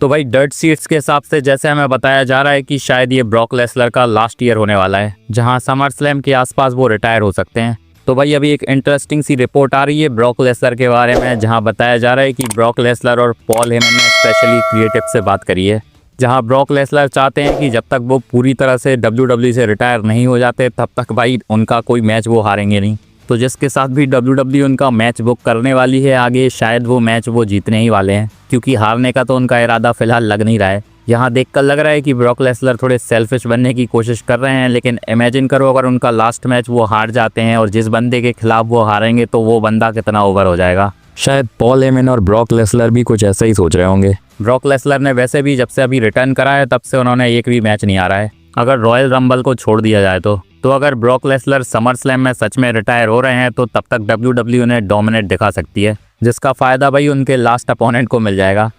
तो भाई dirt seats के हिसाब से जैसे हमें बताया जा रहा है कि शायद ये ब्रॉक लेसनर का लास्ट ईयर होने वाला है, जहां समर स्लैम के आसपास वो रिटायर हो सकते हैं। तो भाई अभी एक इंटरेस्टिंग सी रिपोर्ट आ रही है ब्रॉक लेसनर के बारे में, जहां बताया जा रहा है कि ब्रॉक लेसनर और पॉल हेमन ने स्पेशली क्रिएटिव से बात करी है, जहां ब्रॉक लेसनर चाहते हैं कि जब तक वो पूरी तरह से WWE से रिटायर नहीं हो जाते तब तक भाई उनका कोई मैच वो हारेंगे नहीं। तो जिसके साथ भी WWE उनका मैच बुक करने वाली है आगे, शायद वो मैच वो जीतने ही वाले हैं, क्योंकि हारने का तो उनका इरादा फिलहाल लग नहीं रहा है। यहाँ देखकर लग रहा है कि ब्रॉक लेसनर थोड़े सेल्फिश बनने की कोशिश कर रहे हैं, लेकिन इमेजिन करो अगर उनका लास्ट मैच वो हार जाते हैं और जिस बंदे के खिलाफ वो हारेंगे तो वो बंदा कितना ओवर हो जाएगा। शायद पॉल हेमन और ब्रॉक लेसनर भी कुछ ऐसा ही सोच रहे होंगे। ब्रॉक लेसनर ने वैसे भी जब से अभी रिटर्न करा है तब से उन्होंने एक भी मैच नहीं हारा है, अगर रॉयल रंबल को छोड़ दिया जाए तो अगर ब्रॉक लेसनर समर स्लैम में सच में रिटायर हो रहे हैं तो तब तक WWE उन्हें डोमिनेट दिखा सकती है, जिसका फ़ायदा भाई उनके लास्ट अपोनेंट को मिल जाएगा।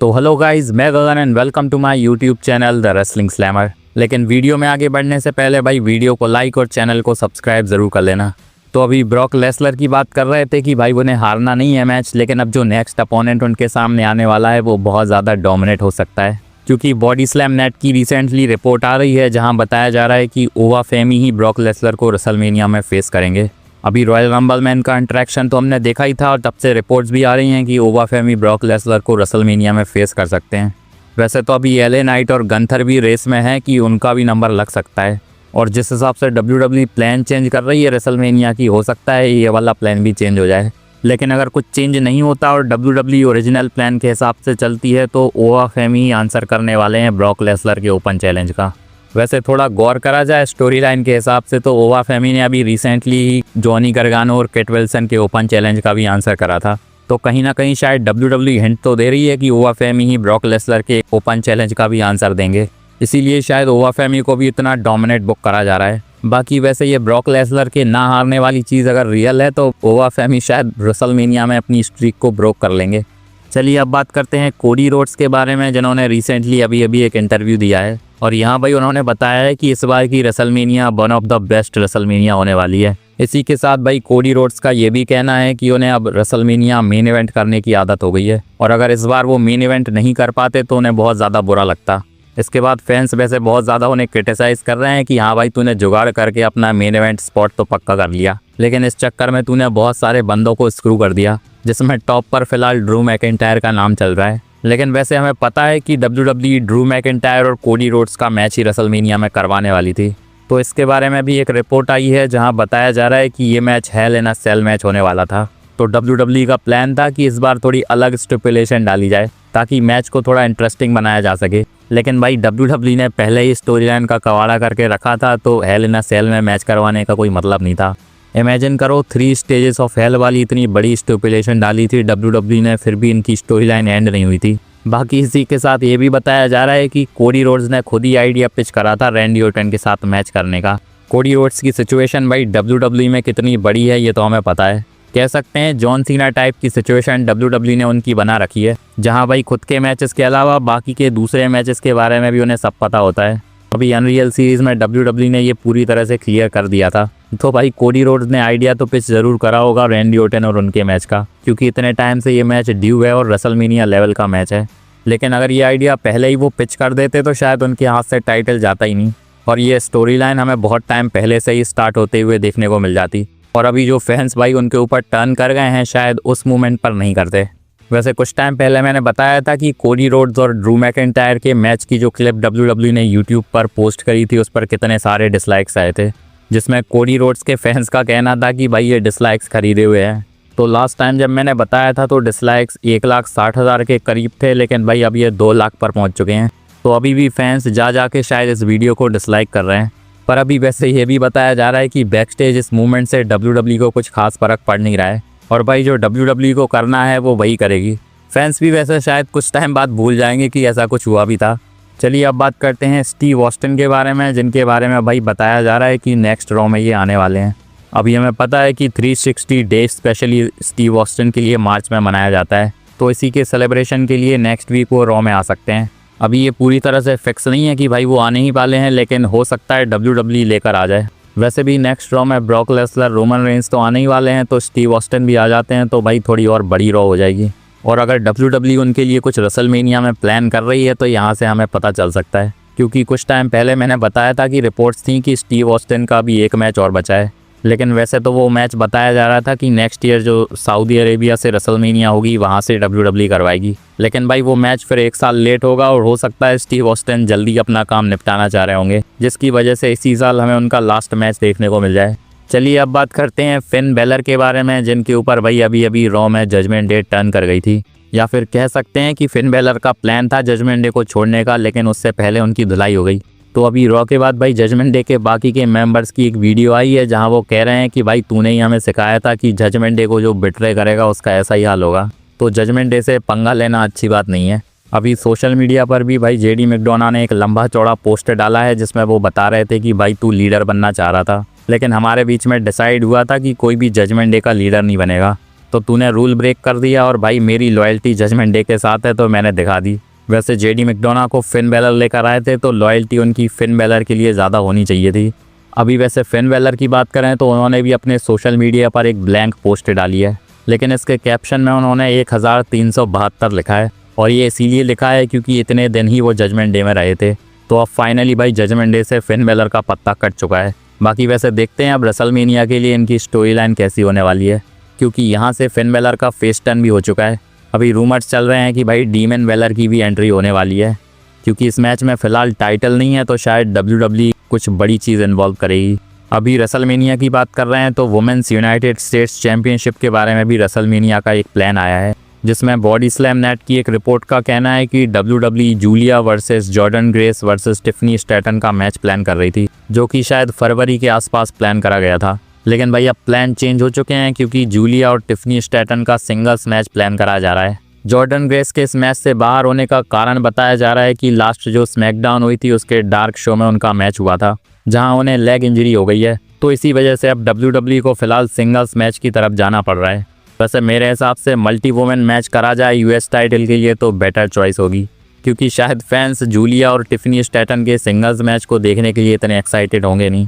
तो हेलो गाइज, मैं Gagan and welcome to my YouTube channel the wrestling slammer. लेकिन वीडियो में आगे बढ़ने से पहले भाई वीडियो को लाइक और चैनल को सब्सक्राइब ज़रूर कर लेना। तो अभी ब्रॉक लेसनर की बात कर रहे थे कि भाई उन्हें हारना नहीं है मैच, लेकिन अब जो नेक्स्ट अपोनेंट उनके सामने आने वाला है वो बहुत ज़्यादा डोमिनेट हो सकता है, क्योंकि बॉडी स्लैम नेट की रिसेंटली रिपोर्ट आ रही है जहां बताया जा रहा है कि ओवा फेमी ही ब्रॉक लेसनर को रेसलमेनिया में फेस करेंगे। अभी रॉयल रंबल में इनका इंटरेक्शन तो हमने देखा ही था और तब से रिपोर्ट्स भी आ रही हैं कि ओवा फेमी ब्रॉक लेसनर को रेसलमेनिया में फेस कर सकते हैं। वैसे तो अभी LA नाइट और गंथर भी रेस में है कि उनका भी नंबर लग सकता है, और जिस हिसाब से WWE प्लान चेंज कर रही है रेसलमेनिया की, हो सकता है ये वाला प्लान भी चेंज हो जाए। लेकिन अगर कुछ चेंज नहीं होता और WWE ओरिजिनल प्लान के हिसाब से चलती है तो ओवा फेमी ही आंसर करने वाले हैं ब्रॉक लेसनर के ओपन चैलेंज का। वैसे थोड़ा गौर करा जाए स्टोरी लाइन के हिसाब से तो ओवा फेमी ने अभी रिसेंटली ही जॉनी गार्गानो और किट विल्सन के ओपन चैलेंज का भी आंसर करा था, तो कहीं ना कहीं शायद WWE हिंट तो दे रही है कि ओवा फेमी ही ब्रॉक लेसनर के ओपन चैलेंज का भी आंसर देंगे, इसीलिए शायद ओवा फेमी को भी इतना डोमिनेट बुक करा जा रहा है। बाकी वैसे ये ब्रॉक लेसनर के ना हारने वाली चीज़ अगर रियल है तो ओवा फेमी शायद रेसलमेनिया में अपनी स्ट्रीक को ब्रोक कर लेंगे। चलिए अब बात करते हैं कोडी रोड्स के बारे में, जिन्होंने रिसेंटली अभी एक इंटरव्यू दिया है और यहाँ भाई उन्होंने बताया है कि इस बार की WrestleMania one of the best WrestleMania होने वाली है। इसी के साथ भाई कोडी रोड्स का ये भी कहना है कि उन्हें अब रेसलमेनिया मेन इवेंट करने की आदत हो गई है, और अगर इस बार वो मेन इवेंट नहीं कर पाते तो उन्हें बहुत ज़्यादा बुरा लगता। इसके बाद फैंस वैसे बहुत ज़्यादा उन्हें क्रिटिसाइज़ कर रहे हैं कि हाँ भाई तूने जुगाड़ करके अपना मेन इवेंट स्पॉट तो पक्का कर लिया, लेकिन इस चक्कर में तूने बहुत सारे बंदों को स्क्रू कर दिया, जिसमें टॉप पर फिलहाल ड्रू मैकिंटायर का नाम चल रहा है। लेकिन वैसे हमें पता है कि WWE ड्रू मैकिंटायर और कोडी रोड्स का मैच ही रेसलमेनिया में करवाने वाली थी। तो इसके बारे में भी एक रिपोर्ट आई है जहाँ बताया जा रहा है कि ये मैच हेल इन अ सेल मैच होने वाला था। तो WWE का प्लान था कि इस बार थोड़ी अलग स्टिपुलेशन डाली जाए ताकि मैच को थोड़ा इंटरेस्टिंग बनाया जा सके, लेकिन भाई WWE ने पहले ही स्टोरी लाइन का कवाड़ा करके रखा था, तो हेल इन अ सेल में मैच करवाने का कोई मतलब नहीं था। इमेजिन करो 3 स्टेजेस ऑफ हेल वाली इतनी बड़ी स्टिपुलेशन डाली थी WWE ने, फिर भी इनकी स्टोरी लाइन एंड नहीं हुई थी। बाकी इसी के साथ ये भी बताया जा रहा है कि कोडी रोड्स ने खुद ही आइडिया पिच करा था रैंडी ऑर्टन के साथ मैच करने का। कोडी रोड्स की सिचुएशन भाई WWE में कितनी बड़ी है ये तो हमें पता है, कह सकते हैं जॉन सीना टाइप की सिचुएशन WWE ने उनकी बना रखी है, जहां भाई खुद के मैचेस के अलावा बाकी के दूसरे मैचेस के बारे में भी उन्हें सब पता होता है। अभी अनरियल सीरीज़ में WWE ने ये पूरी तरह से क्लियर कर दिया था। तो भाई कोडी रोड्स ने आइडिया तो पिच ज़रूर करा होगा रैंडी ऑर्टन और उनके मैच का, क्योंकि इतने टाइम से ये मैच ड्यू है और रेसलमेनिया लेवल का मैच है। लेकिन अगर ये आइडिया पहले ही वो पिच कर देते तो शायद उनके हाथ से टाइटल जाता ही नहीं, और ये स्टोरी लाइन हमें बहुत टाइम पहले से ही स्टार्ट होते हुए देखने को मिल जाती। और अभी जो फैंस भाई उनके ऊपर टर्न कर गए हैं शायद उस मोमेंट पर नहीं करते। वैसे कुछ टाइम पहले मैंने बताया था कि कोडी रोड्स और ड्रू मैकिंटायर के मैच की जो क्लिप WWE ने YouTube पर पोस्ट करी थी उस पर कितने सारे डिसलाइक्स आए थे, जिसमें कोडी रोड्स के फैंस का कहना था कि भाई ये डिसलाइक्स खरीदे हुए हैं। तो लास्ट टाइम जब मैंने बताया था तो डिसलाइक्स 1,60,000 के करीब थे, लेकिन भाई अब ये 2 लाख पर पहुँच चुके हैं। तो अभी भी फैंस जा के शायद इस वीडियो को डिसलाइक कर रहे हैं। पर अभी वैसे ये भी बताया जा रहा है कि बैक स्टेज इस मूवमेंट से WWE को कुछ खास फर्क पड़ नहीं रहा है, और भाई जो WWE को करना है वो वही करेगी। फैंस भी वैसे शायद कुछ टाइम बाद भूल जाएंगे कि ऐसा कुछ हुआ भी था। चलिए अब बात करते हैं स्टीव ऑस्टिन के बारे में, जिनके बारे में भाई बताया जा रहा है कि नेक्स्ट रॉ में ये आने वाले हैं। अभी हमें पता है कि 360 डे स्पेशली स्टीव ऑस्टिन के लिए मार्च में मनाया जाता है, तो इसी के सेलिब्रेशन के लिए नेक्स्ट वीक वो रॉ में आ सकते हैं। अभी ये पूरी तरह से फिक्स नहीं है कि भाई वो आने ही वाले हैं, लेकिन हो सकता है WWE लेकर आ जाए। वैसे भी नेक्स्ट रॉ में ब्रॉक लेसनर रोमन रेंस तो आने ही वाले हैं, तो स्टीव ऑस्टिन भी आ जाते हैं तो भाई थोड़ी और बड़ी रॉ हो जाएगी। और अगर WWE उनके लिए कुछ रेसलमेनिया में प्लान कर रही है तो यहाँ से हमें पता चल सकता है, क्योंकि कुछ टाइम पहले मैंने बताया था कि रिपोर्ट्स थी कि स्टीव ऑस्टिन का भी एक मैच और बचा है। लेकिन वैसे तो वो मैच बताया जा रहा था कि नेक्स्ट ईयर जो सऊदी अरेबिया से रेसलमेनिया होगी वहाँ से WWE करवाएगी। लेकिन भाई वो मैच फिर 1 साल लेट होगा और हो सकता है स्टीव ऑस्टिन जल्दी अपना काम निपटाना चाह रहे होंगे, जिसकी वजह से इसी साल हमें उनका लास्ट मैच देखने को मिल जाए। चलिए अब बात करते हैं फिन बेलर के बारे में, जिनके ऊपर भाई अभी अभी रॉ में जजमेंट डे टर्न कर गई थी, या फिर कह सकते हैं कि फिन बेलर का प्लान था जजमेंट डे को छोड़ने का, लेकिन उससे पहले उनकी धुलाई हो गई। तो अभी रॉ के बाद भाई जजमेंट डे के बाकी के मेंबर्स की एक वीडियो आई है जहां वो कह रहे हैं कि भाई तूने ही हमें सिखाया था कि जजमेंट डे को जो बिट्रे करेगा उसका ऐसा ही हाल होगा। तो जजमेंट डे से पंगा लेना अच्छी बात नहीं है। अभी सोशल मीडिया पर भी भाई जेडी मैकडोना ने एक लंबा चौड़ा पोस्टर डाला है जिसमें वो बता रहे थे कि भाई तू लीडर बनना चाह रहा था, लेकिन हमारे बीच में डिसाइड हुआ था कि कोई भी जजमेंट डे का लीडर नहीं बनेगा। तो तूने रूल ब्रेक कर दिया और भाई मेरी लॉयल्टी जजमेंट डे के साथ है तो मैंने दिखा दी। वैसे जेडी मैकडोना को फिन बेलर लेकर आए थे तो लॉयल्टी उनकी फिन बेलर के लिए ज़्यादा होनी चाहिए थी। अभी वैसे फिन बेलर की बात करें तो उन्होंने भी अपने सोशल मीडिया पर एक ब्लैंक पोस्ट डाली है, लेकिन इसके कैप्शन में उन्होंने 1372 लिखा है, और ये इसीलिए लिखा है क्योंकि इतने दिन ही वो जजमेंट डे में रहे थे। तो अब फाइनली भाई जजमेंट डे से फिन बेलर का पत्ता कट चुका है। बाकी वैसे देखते हैं अब रेसलमेनिया के लिए इनकी स्टोरी लाइन कैसी होने वाली है, क्योंकि यहाँ से फिन बेलर का फेस टर्न भी हो चुका है। अभी रूमर्स चल रहे हैं कि भाई डीमन वेलर की भी एंट्री होने वाली है, क्योंकि इस मैच में फ़िलहाल टाइटल नहीं है तो शायद WWE कुछ बड़ी चीज़ इन्वॉल्व करेगी। अभी रेसलमेनिया की बात कर रहे हैं तो वुमेन्स यूनाइटेड स्टेट्स चैंपियनशिप के बारे में भी रेसलमेनिया का एक प्लान आया है, जिसमें बॉडी स्लैम नेट की एक रिपोर्ट का कहना है कि WWE Julia versus Jordan grace versus Tiffany Staten का मैच प्लान कर रही थी, जो कि शायद फरवरी के आसपास प्लान करा गया था। लेकिन भाई अब प्लान चेंज हो चुके हैं क्योंकि जूलिया और टिफनी स्टैटन का सिंगल्स मैच प्लान करा जा रहा है। जॉर्डन ग्रेस के इस मैच से बाहर होने का कारण बताया जा रहा है कि लास्ट जो स्मैकडाउन हुई थी उसके डार्क शो में उनका मैच हुआ था, जहां उन्हें लेग इंजरी हो गई है। तो इसी वजह से अब WWE को फिलहाल सिंगल्स मैच की तरफ जाना पड़ रहा है। वैसे मेरे हिसाब से मल्टी वुमेन मैच करा जाए US टाइटल के लिए तो बेटर चॉइस होगी, क्योंकि शायद फैंस जूलिया और टिफनी स्टैटन के सिंगल्स मैच को देखने के लिए इतने एक्साइटेड होंगे नहीं।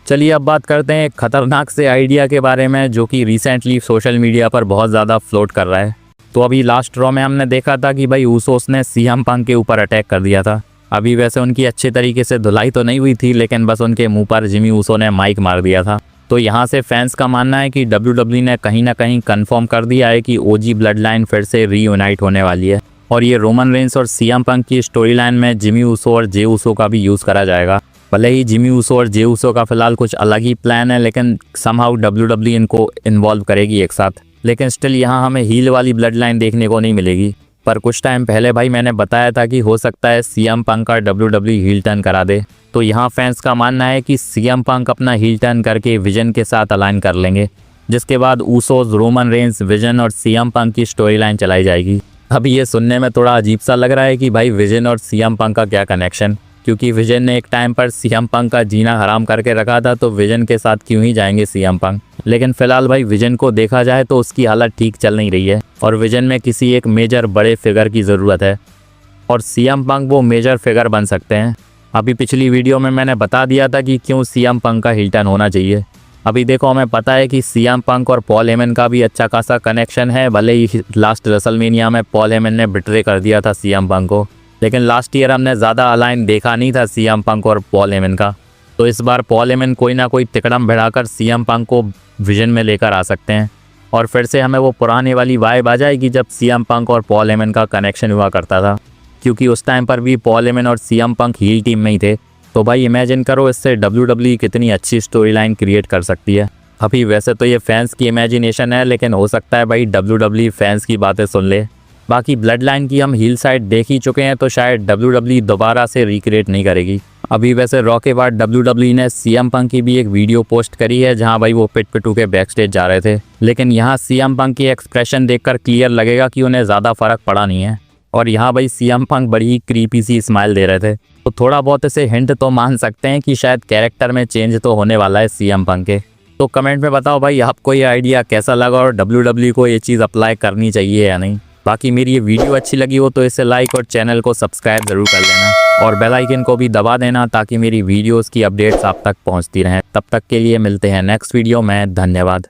चलिए अब बात करते हैं खतरनाक से आइडिया के बारे में, जो कि रिसेंटली सोशल मीडिया पर बहुत ज़्यादा फ्लोट कर रहा है। तो अभी लास्ट ड्रॉ में हमने देखा था कि भाई ऊसोस ने CM पंक के ऊपर अटैक कर दिया था। अभी वैसे उनकी अच्छे तरीके से धुलाई तो नहीं हुई थी, लेकिन बस उनके मुंह पर जिमी ऊसो ने माइक मार दिया था। तो यहाँ से फैंस का मानना है कि WWE ने कहीं ना कहीं कंफर्म कर दिया है कि OG ब्लड लाइन फिर से रीयूनाइट होने वाली है, और ये रोमन रेंस और CM पंक की स्टोरी लाइन में जिमी ऊसो और जे ऊसो का भी यूज़ करा जाएगा। भले ही जिमी ऊसो और जे ऊसो का फिलहाल कुछ अलग ही प्लान है, लेकिन समहाउ WWE इनको इन्वॉल्व करेगी एक साथ। लेकिन स्टिल यहाँ हमें हील वाली ब्लड लाइन देखने को नहीं मिलेगी। पर कुछ टाइम पहले भाई मैंने बताया था कि हो सकता है CM पंक का WWE हील टर्न करा दे। तो यहाँ फैंस का मानना है कि CM पंक अपना हील टर्न करके विजन के साथ अलाइन कर लेंगे, जिसके बाद ऊसोस, रोमन रेंस, विजन और CM पंक की स्टोरी लाइन चलाई जाएगी। अभी ये सुनने में थोड़ा अजीब सा लग रहा है कि भाई विजन और CM पंक का क्या कनेक्शन, क्योंकि विजन ने एक टाइम पर CM पंक का जीना हराम करके रखा था, तो विजन के साथ क्यों ही जाएंगे CM पंक। लेकिन फिलहाल भाई विजन को देखा जाए तो उसकी हालत ठीक चल नहीं रही है, और विजन में किसी एक मेजर बड़े फिगर की ज़रूरत है, और CM पंक वो मेजर फिगर बन सकते हैं। अभी पिछली वीडियो में मैंने बता दिया था कि क्यों CM पंक का हील टर्न होना चाहिए। अभी देखो हमें पता है कि CM पंक और पॉल हेमन का भी अच्छा खासा कनेक्शन है। भले ही लास्ट रेसलमेनिया में पॉल हेमन ने बिट्रे कर दिया था CM पंक को, लेकिन लास्ट ईयर हमने ज़्यादा अलाइन देखा नहीं था CM पंक और पॉल हेमन का। तो इस बार पॉल हेमन कोई ना कोई तिकड़म भिड़ाकर CM पंक को विजन में लेकर आ सकते हैं, और फिर से हमें वो पुराने वाली वाइब आ जाएगी जब CM पंक और पॉल हेमन का कनेक्शन हुआ करता था, क्योंकि उस टाइम पर भी पॉल हेमन और CM पंक हील टीम में ही थे। तो भाई इमेजिन करो इससे WWE कितनी अच्छी स्टोरी लाइन क्रिएट कर सकती है। अभी वैसे तो ये फैंस की इमेजिनेशन है, लेकिन हो सकता है भाई WWE फैंस की बातें सुन ले। बाकी ब्लड लाइन की हम हील साइड देख ही चुके हैं, तो शायद WWE दोबारा से रिक्रिएट नहीं करेगी। अभी वैसे रॉ के बाद WWE ने CM पंक की भी एक वीडियो पोस्ट करी है जहां भाई वो पिट पिटू के बैक स्टेज जा रहे थे, लेकिन यहाँ CM पंक की एक्सप्रेशन देखकर क्लियर लगेगा कि उन्हें ज़्यादा फर्क पड़ा नहीं है, और यहाँ भाई CM पंक बड़ी ही क्रीपी सी स्माइल दे रहे थे। तो थोड़ा बहुत इसे हिंट तो मान सकते हैं कि शायद कैरेक्टर में चेंज तो होने वाला है CM पंक के। तो कमेंट में बताओ भाई आपको ये आइडिया कैसा लगा, और WWE को ये चीज़ अप्लाई करनी चाहिए या नहीं। बाकी मेरी ये वीडियो अच्छी लगी हो तो इसे लाइक और चैनल को सब्सक्राइब ज़रूर कर लेना, और बेल आइकन को भी दबा देना ताकि मेरी वीडियोस की अपडेट्स आप तक पहुंचती रहें। तब तक के लिए मिलते हैं नेक्स्ट वीडियो में। धन्यवाद।